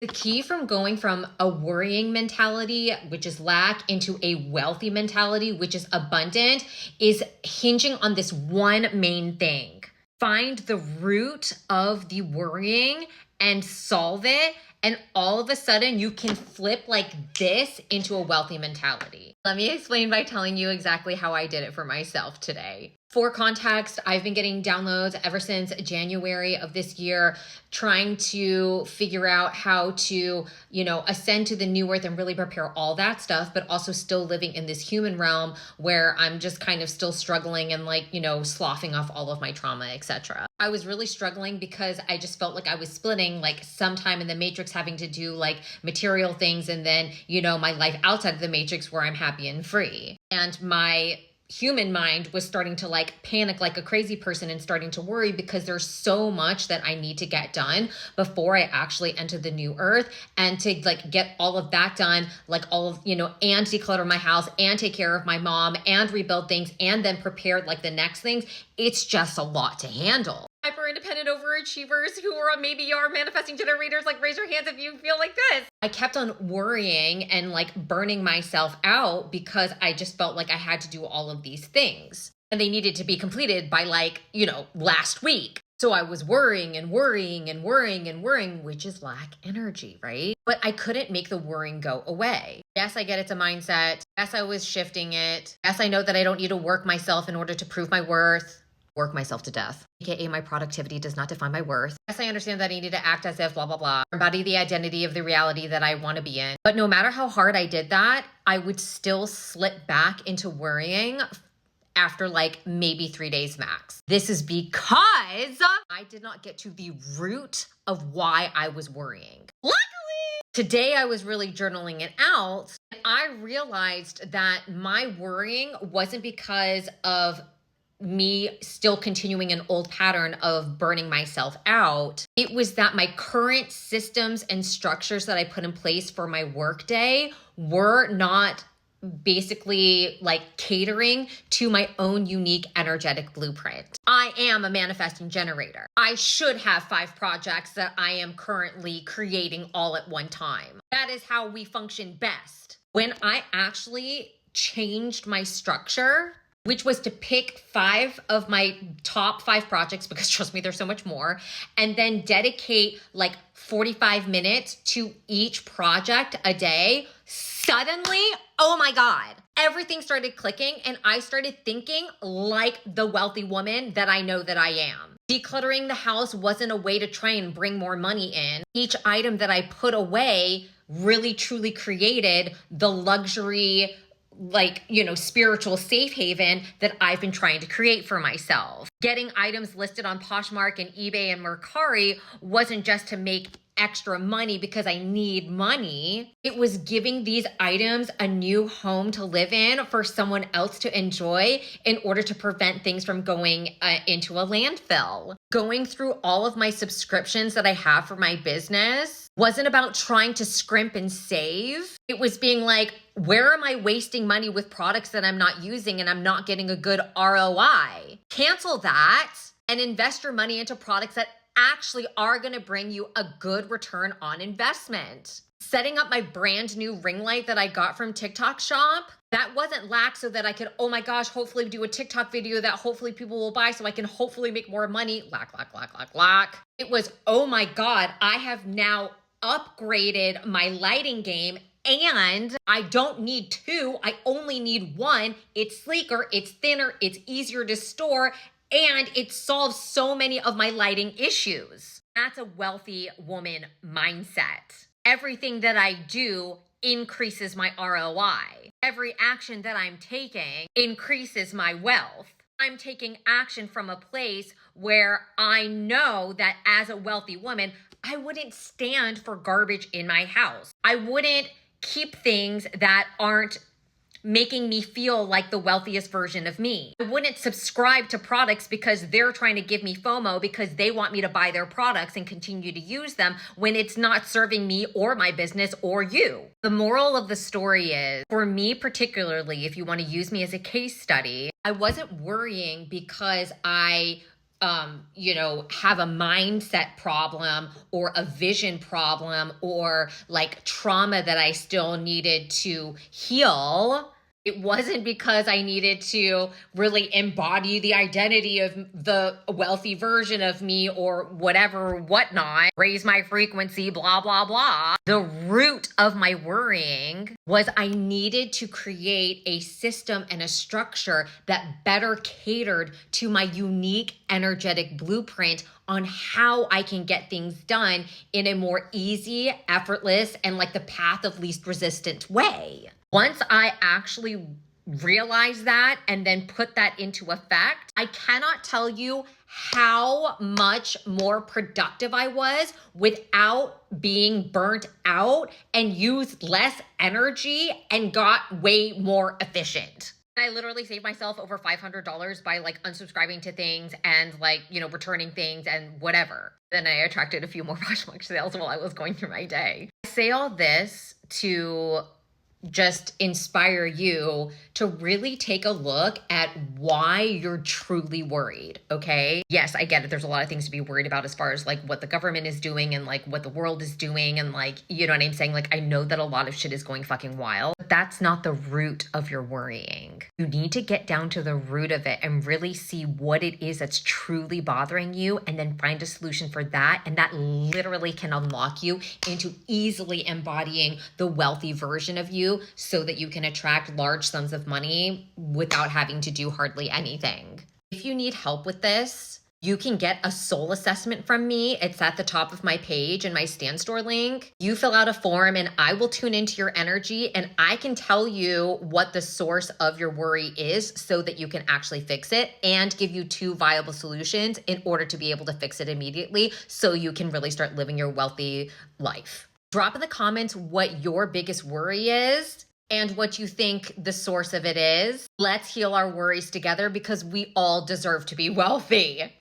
The key from going from a worrying mentality, which is lack, into a wealthy mentality, which is abundant, is hinging on this one main thing. Find the root of the worrying and solve it. And all of a sudden you can flip like this into a wealthy mentality. Let me explain by telling you exactly how I did it for myself today. For context, I've been getting downloads ever since January of this year, trying to figure out how to, ascend to the new earth and really prepare all that stuff, but also still living in this human realm where I'm just kind of still struggling and sloughing off all of my trauma, etc. I was really struggling because I just felt like I was splitting like sometime in the matrix, having to do like material things, and then, my life outside of the matrix where I'm happy and free. And my human mind was starting to like panic like a crazy person and starting to worry because there's so much that I need to get done before I actually enter the new earth, and to like get all of that done, like all of, and declutter my house and take care of my mom and rebuild things and then prepare like the next things. It's just a lot to handle. Hyper independent overachievers who are maybe are manifesting generators, like raise your hands if you feel like this. I kept on worrying and like burning myself out because I just felt like I had to do all of these things and they needed to be completed by last week. So I was worrying and worrying and worrying and worrying, which is lack energy, right? But I couldn't make the worrying go away. Yes, I get it's a mindset. Yes, I was shifting it. Yes, I know that I don't need to work myself in order to prove my worth. Work myself to death, aka my productivity does not define my worth. Yes, I understand that I need to act as if blah, blah, blah, embody the identity of the reality that I want to be in. But no matter how hard I did that, I would still slip back into worrying after like maybe 3 days max. This is because I did not get to the root of why I was worrying. Luckily, today I was really journaling it out. And I realized that my worrying wasn't because of me still continuing an old pattern of burning myself out. It was that my current systems and structures that I put in place for my workday were not basically like catering to my own unique energetic blueprint. I am a manifesting generator. I should have 5 projects that I am currently creating all at one time. That is how we function best. When I actually changed my structure, which was to pick 5 of my top 5 projects, because trust me, there's so much more, and then dedicate like 45 minutes to each project a day, suddenly, oh my God, everything started clicking and I started thinking like the wealthy woman that I know that I am. Decluttering the house wasn't a way to try and bring more money in. Each item that I put away really truly created the luxury, spiritual safe haven that I've been trying to create for myself. Getting items listed on Poshmark and eBay and Mercari wasn't just to make extra money because I need money. It was giving these items a new home to live in for someone else to enjoy in order to prevent things from going into a landfill. Going through all of my subscriptions that I have for my business wasn't about trying to scrimp and save. It was being like, where am I wasting money with products that I'm not using and I'm not getting a good ROI? Cancel that and invest your money into products that actually are going to bring you a good return on investment. Setting up my brand new ring light that I got from TikTok shop, that wasn't lack so that I could, oh my gosh, hopefully do a TikTok video that hopefully people will buy so I can hopefully make more money. Lack. It was, oh my God, I have now upgraded my lighting game and I don't need 2. I only need 1. It's sleeker, it's thinner, it's easier to store, and it solves so many of my lighting issues. That's a wealthy woman mindset. Everything that I do increases my ROI. Every action that I'm taking increases my wealth. I'm taking action from a place where I know that as a wealthy woman, I wouldn't stand for garbage in my house. I wouldn't keep things that aren't making me feel like the wealthiest version of me. I wouldn't subscribe to products because they're trying to give me FOMO because they want me to buy their products and continue to use them when it's not serving me or my business or you. The moral of the story is, for me particularly, if you want to use me as a case study, I wasn't worrying because I have a mindset problem or a vision problem or like trauma that I still needed to heal. It wasn't because I needed to really embody the identity of the wealthy version of me or whatever, whatnot, raise my frequency, blah, blah, blah. The root of my worrying was I needed to create a system and a structure that better catered to my unique energetic blueprint on how I can get things done in a more easy, effortless, and like the path of least resistant way. Once I actually realized that and then put that into effect, I cannot tell you how much more productive I was without being burnt out and used less energy and got way more efficient. I literally saved myself over $500 by like unsubscribing to things and like, returning things and whatever. Then I attracted a few more Poshmark sales while I was going through my day. I say all this to just inspire you to really take a look at why you're truly worried, okay? Yes, I get it. There's a lot of things to be worried about as far as like what the government is doing and like what the world is doing and like, you know what I'm saying? Like I know that a lot of shit is going fucking wild, but that's not the root of your worrying. You need to get down to the root of it and really see what it is that's truly bothering you and then find a solution for that. And that literally can unlock you into easily embodying the wealthy version of you so that you can attract large sums of money without having to do hardly anything. If you need help with this, you can get a soul assessment from me. It's at the top of my page in my Stan Store link. You fill out a form and I will tune into your energy and I can tell you what the source of your worry is so that you can actually fix it and give you 2 viable solutions in order to be able to fix it immediately so you can really start living your wealthy life. Drop in the comments what your biggest worry is and what you think the source of it is. Let's heal our worries together because we all deserve to be wealthy.